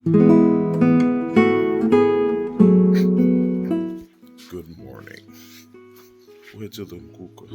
Good morning. Where's the kuka?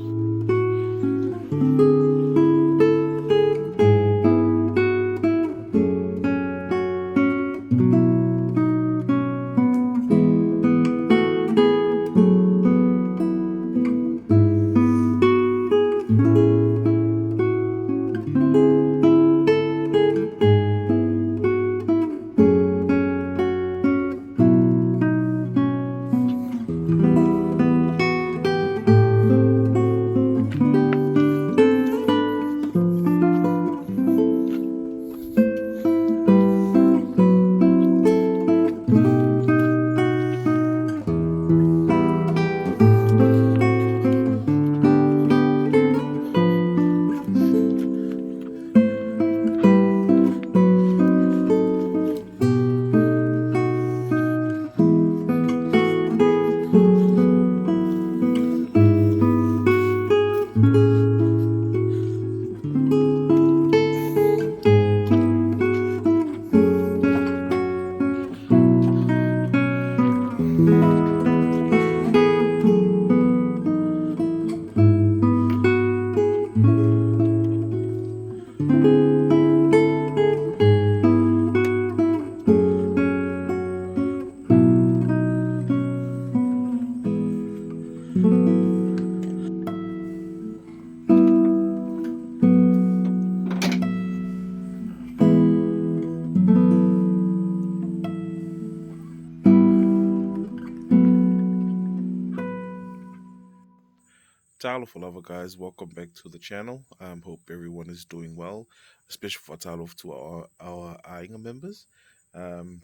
Talofa lover guys, welcome back to the channel. Hope everyone is doing well, especially for Talofa to our Ainga members.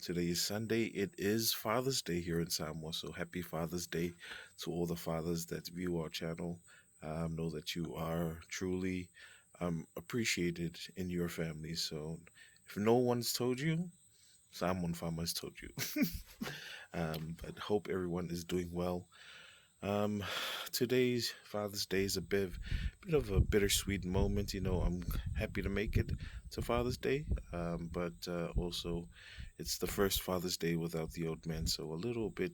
Today is Sunday. It is Father's Day here in Samoa, so happy Father's Day to all the fathers that view our channel. Know that you are truly appreciated in your family. So if no one's told you, someone farmers told you. But hope everyone is doing well. um, Today's Father's Day is bit of a bittersweet moment. I'm happy to make it to Father's Day, but also it's the first Father's Day without the old man, so a little bit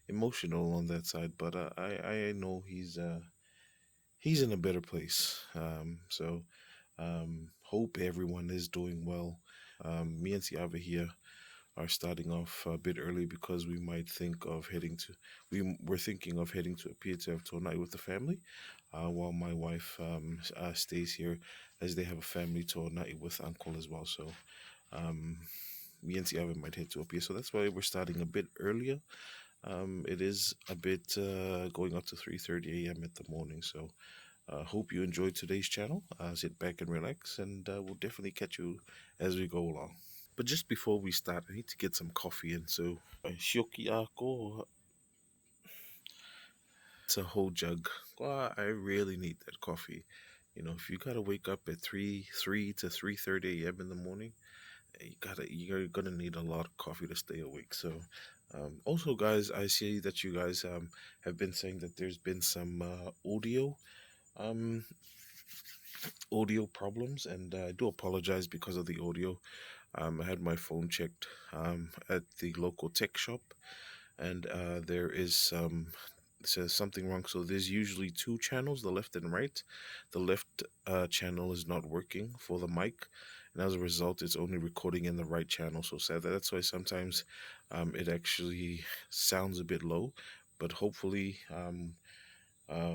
emotional on that side. But I know he's in a better place. Hope everyone is doing well. Me and Siave here are starting off a bit early because we're thinking of heading to Apia to have toonai with the family, while my wife stays here as they have a family toonai with uncle as well. So um, me and Siava might head to Apia, so that's why we're starting a bit earlier. It is a bit going up to 3:30 a.m. at the morning. So hope you enjoyed today's channel. Sit back and relax, and we'll definitely catch you as we go along. But just before we start, I need to get some coffee in. So, shoki ako, it's a whole jug. Well, I really need that coffee. If you gotta wake up at three to 3:30 a.m. in the morning, you're gonna need a lot of coffee to stay awake. So, also, guys, I see that you guys have been saying that there's been some um audio problems, and I do apologize because of the audio. I had my phone checked at the local tech shop, and there is says something wrong. So there's usually two channels, the left and right. The left channel is not working for the mic, and as a result, it's only recording in the right channel. So sad that's why sometimes it actually sounds a bit low, but hopefully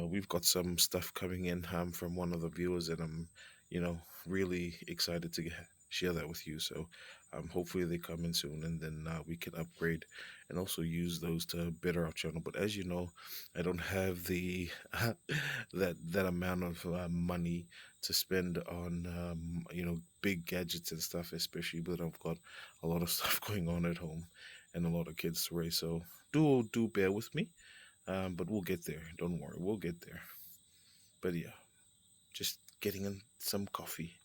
we've got some stuff coming in from one of the viewers, and I'm, really excited to share that with you. So, hopefully they come in soon, and then we can upgrade and also use those to better our channel. But as you know, I don't have the that amount of money to spend on big gadgets and stuff, especially. But I've got a lot of stuff going on at home and a lot of kids to raise. So do bear with me. But we'll get there. Don't worry, we'll get there. But yeah, just getting in some coffee.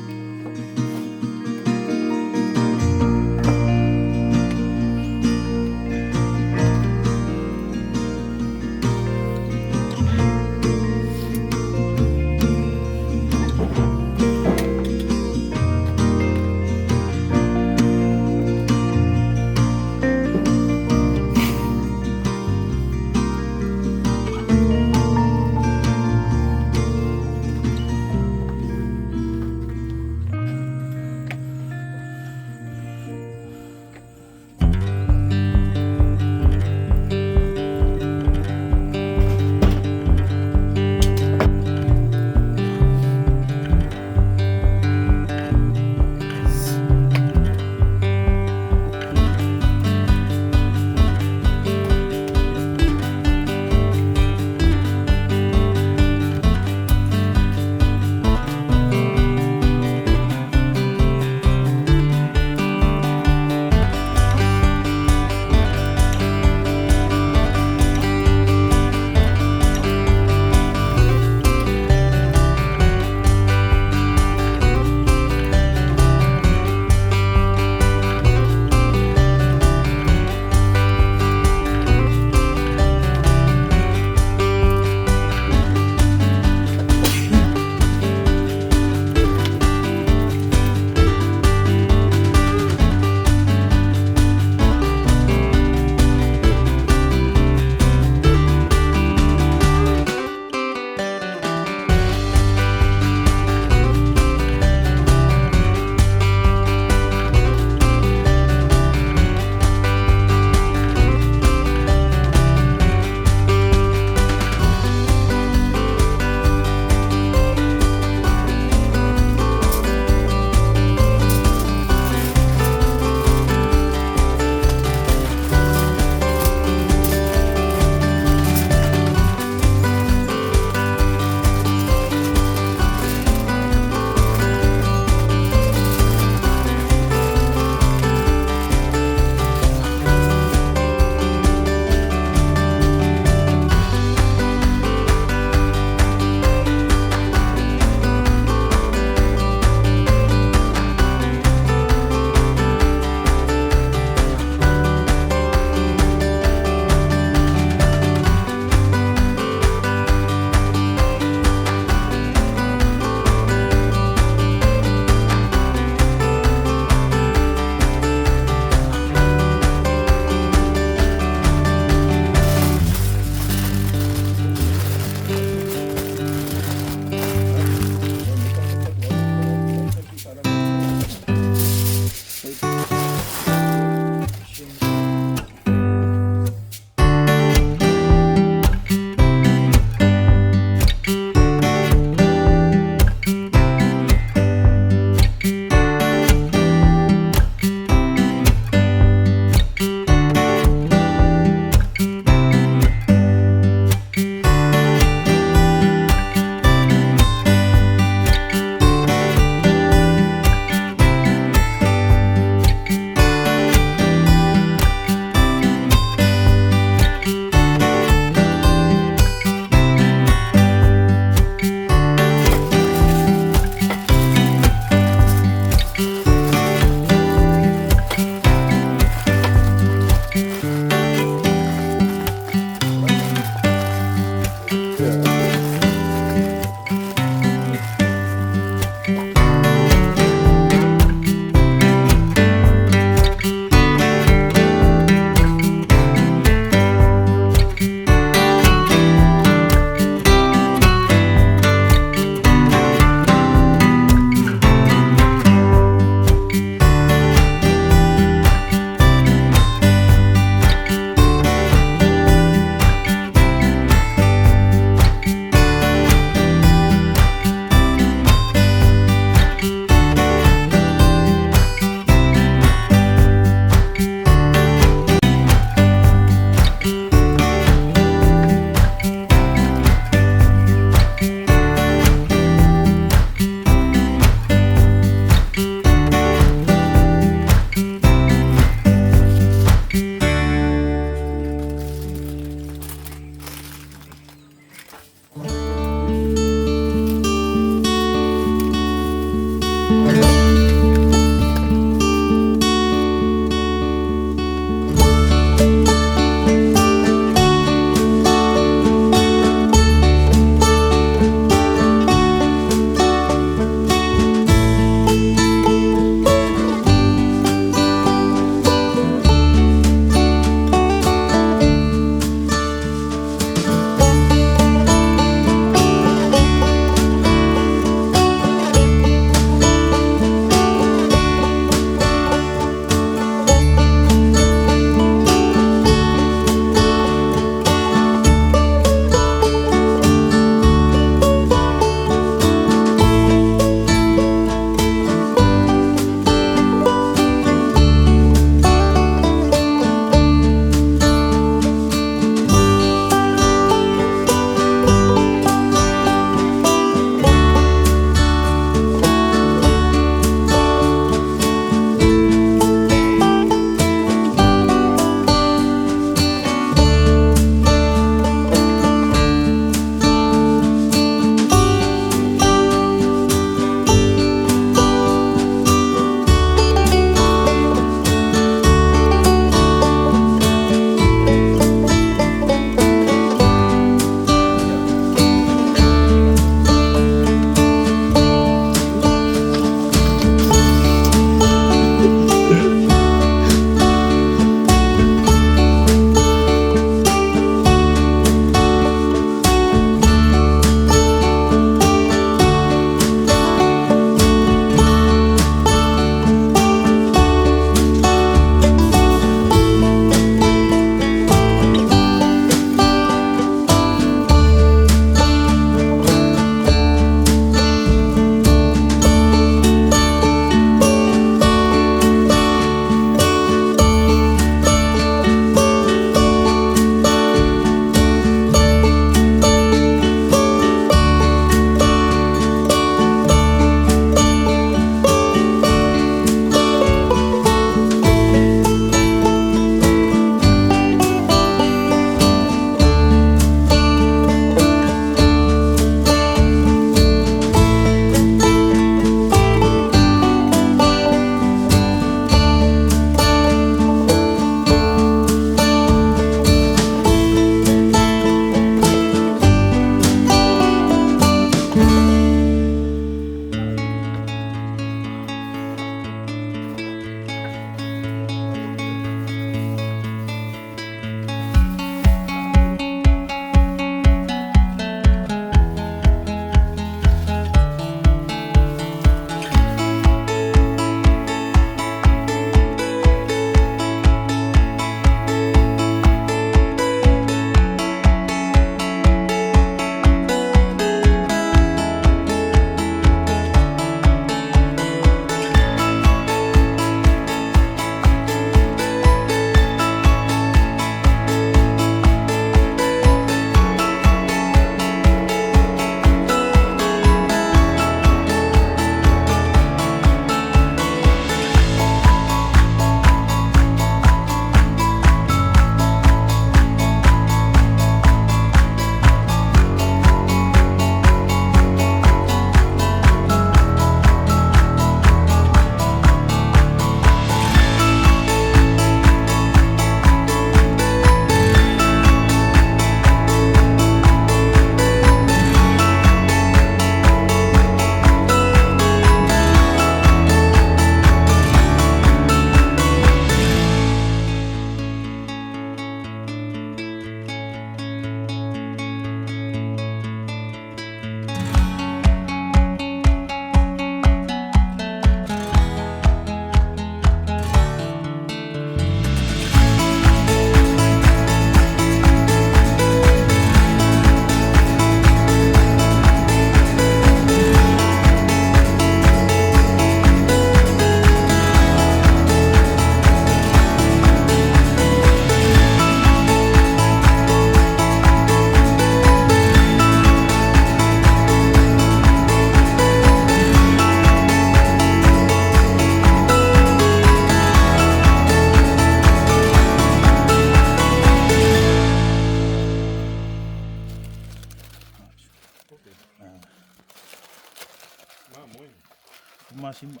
Masima.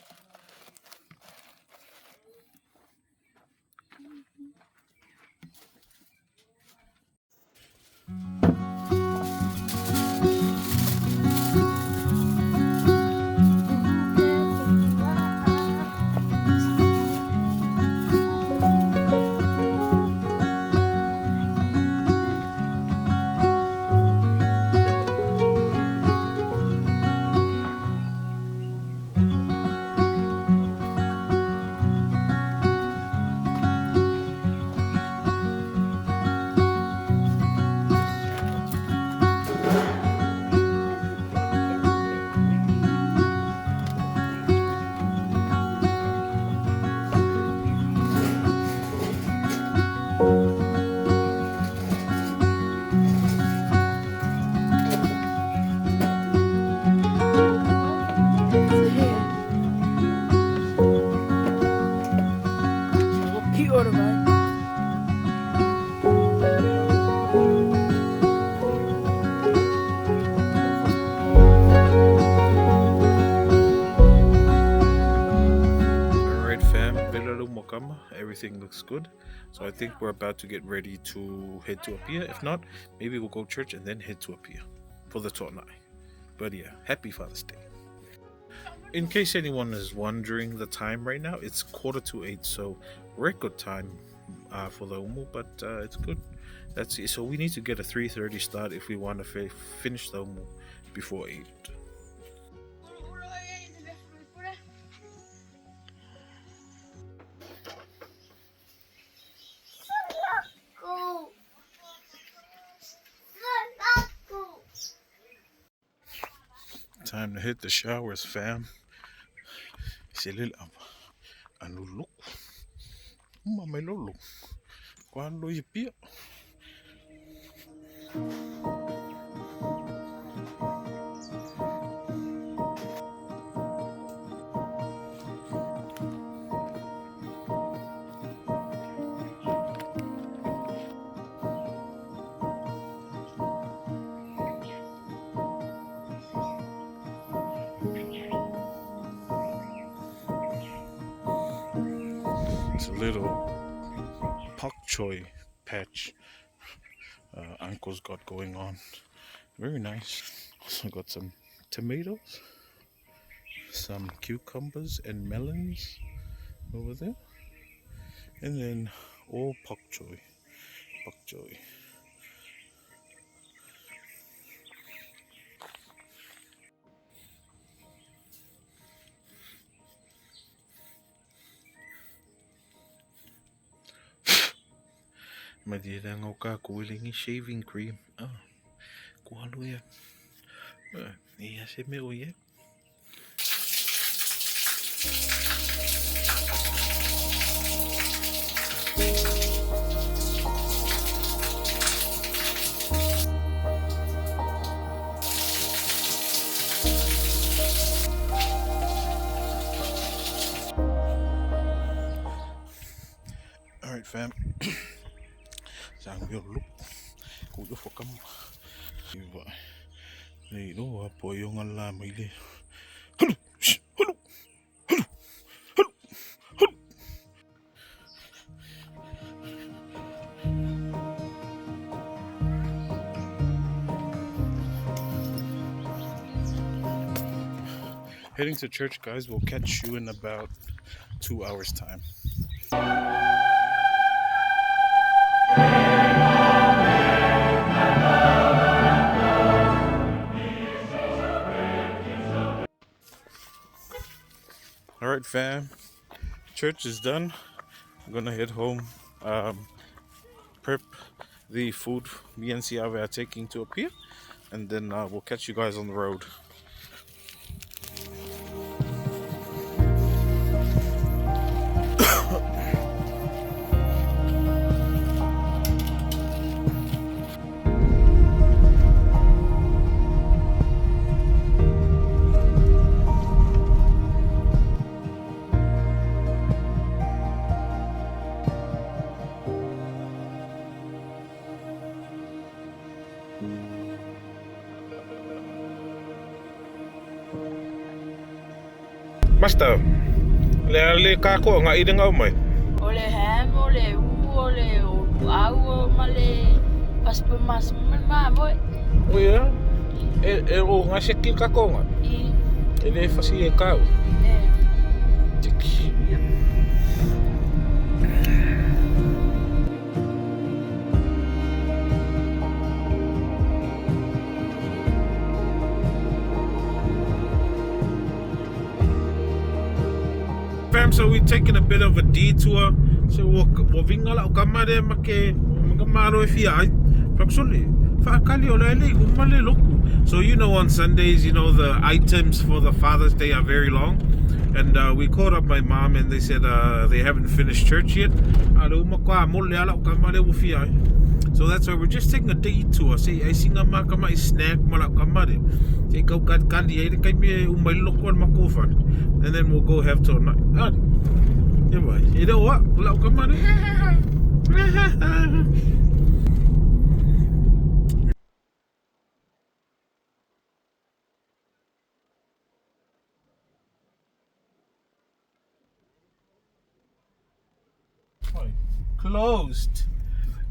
Alright fam, Belalo Mokama, everything looks good. So I think we're about to get ready to head to Apia. If not, maybe we'll go church and then head to Apia for the toonai. But yeah, happy Father's Day. In case anyone is wondering the time right now, it's 7:45, so record time for the umu, but it's good. That's it. So we need to get a 3:30 start if we want to finish the umu before 8. Time to hit the showers, fam. Silil anulu. Mamelolo. Quando ipia. It's a little pak choy patch uncle's got going on. Very nice. Also got some tomatoes, some cucumbers and melons over there, and then all pak choy. Pak choy. Madira ngoka kuilingi shaving cream. Ah, kualo ya. Iya se me oye. All right, fam. Sang yo look. Kuyo fokam. Iba. Nei no apoyo ngala maile. Hulu. Hulu. Hulu. Hulu. Hulu. Heading to church, guys. We'll catch you in about 2 hours time. All right, fam. Church is done. I'm gonna head home. Prep the food me and Siave are taking to Apia, and then we'll catch you guys on the road. Masta, le kako nga ide nga mai. Ole ham, ole ole au male paspo mas Mamoe. Oh ja? O nga seki kako nga. Ele fasi e kau. Tiki. Fam, so we're taking a bit of a detour. So we'll vingala o kamare make ngamaro e fia. Paksuli. Fa kali ola ele umale loku. So you know on Sundays, you know the items for the Father's Day are very long. And we called up my mom and they said they haven't finished church yet. So that's why we're just taking a detour. Say I sing a makama snack malak kamare. Say go got candy and then we'll go have to you know what?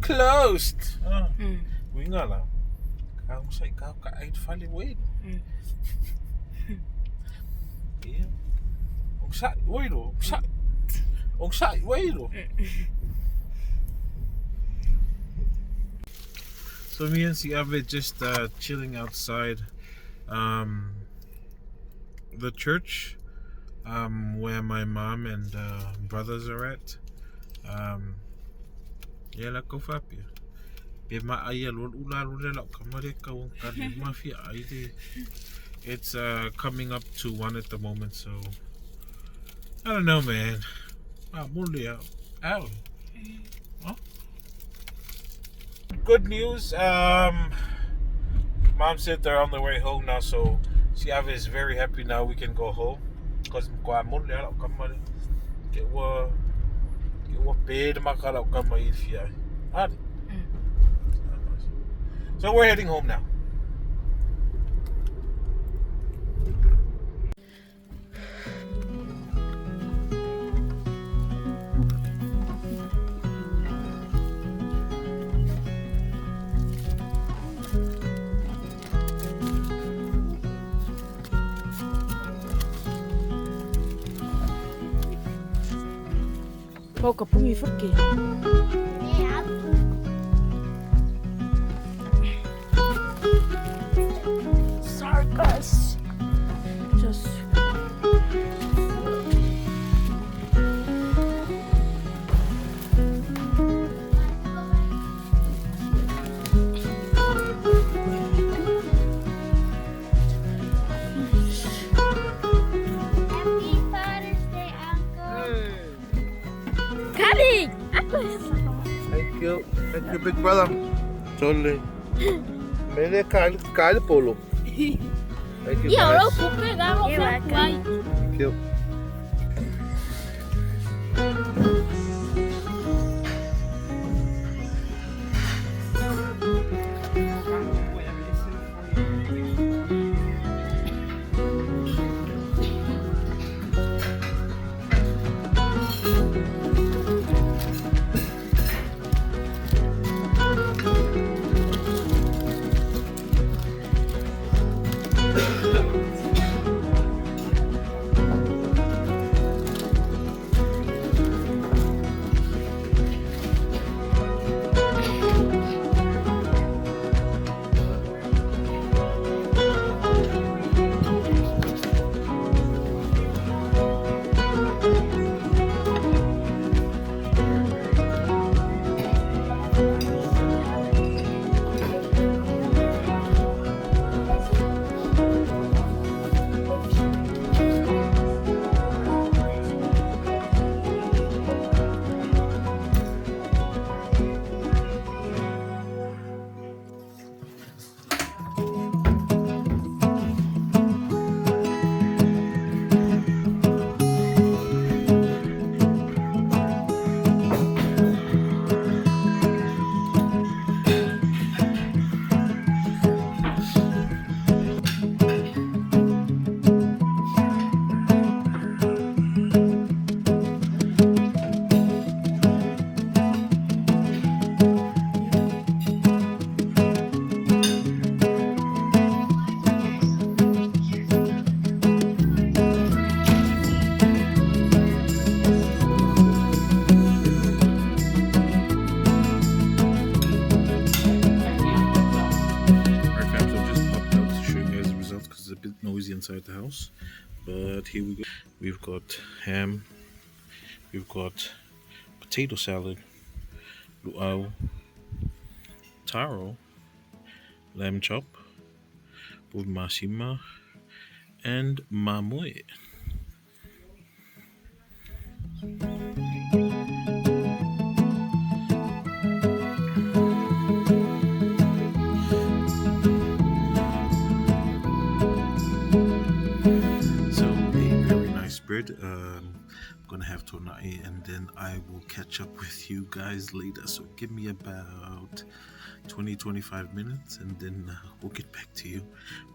Closed. We ngala. Kau say kau ka ait fali wait. Yeah. So me and Siave just chilling outside the church where my mom and brothers are at. Yeah, la ko Apia. Be ma aya lo ula la kamare ka won ka mafia ide. It's coming up to 1 at the moment, so I don't know, man. Ow. Huh? Good news. Mom said they're on their way home now, so Siave is very happy now we can go home. Because get what paid makala kamay fia. So we're heading home now. Mau ka pungi furke. Circus. Just Thank you, big brother. Totally. Mene kyle polo. Thank you, guys. Thank you. inside the house. But here we go. We've got ham, we've got potato salad, luau, taro, lamb chop, Povi Masima, and Mamoe. So a very nice bread. I'm gonna have toonai, and then I will catch up with you guys later. So give me about 20-25 minutes, and then we'll get back to you.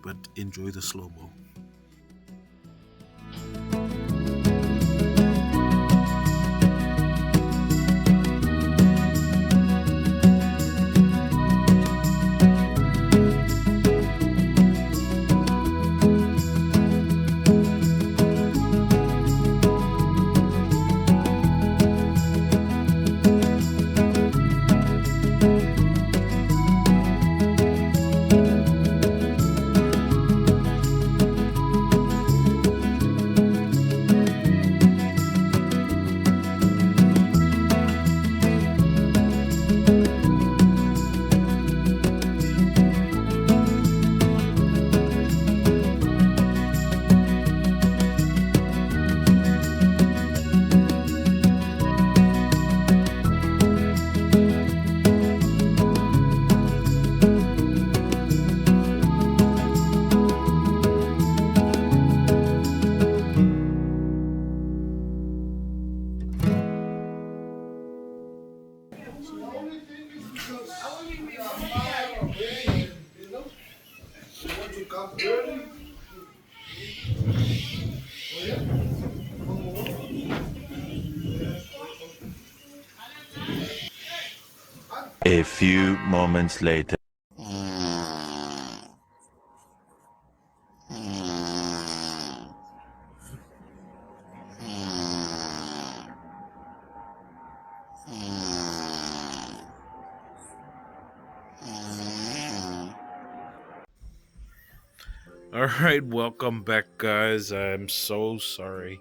But enjoy the slow mo. A few moments later. All right, welcome back, guys. I'm so sorry.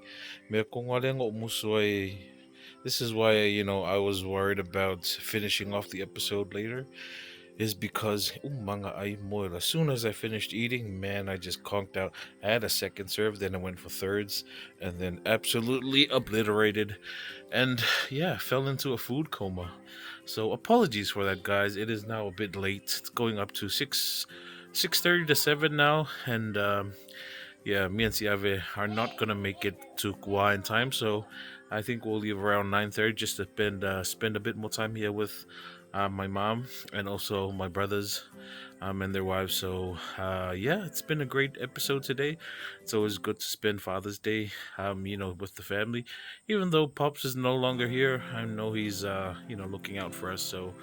Me kung wala nga umusoy. This is why I was worried about finishing off the episode later. Is because mga ay mo. As soon as I finished eating, man, I just conked out. I had a second serve, then I went for thirds, and then absolutely obliterated, and yeah, fell into a food coma. So apologies for that, guys. It is now a bit late. It's going up to 6:30 to 7 now, and yeah, me and Siave are not gonna make it to Kua in time, so I think we'll leave around 9:30 just to spend a bit more time here with my mom and also my brothers and their wives. So yeah, it's been a great episode today. It's always good to spend Father's Day, with the family. Even though Pops is no longer here, I know he's looking out for us. So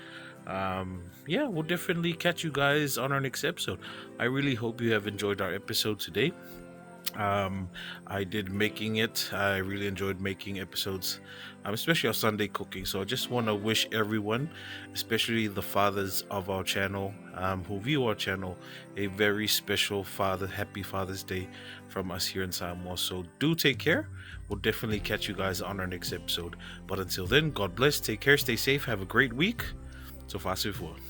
yeah, we'll definitely catch you guys on our next episode. I really hope you have enjoyed our episode today. um I did making it. I really enjoyed making episodes, especially our Sunday cooking. So I just want to wish everyone, especially the fathers of our channel, who view our channel, a very special happy Father's Day from us here in Samoa. So do take care. We'll definitely catch you guys on our next episode, but until then, God bless, take care, stay safe, have a great week. So far, so forth.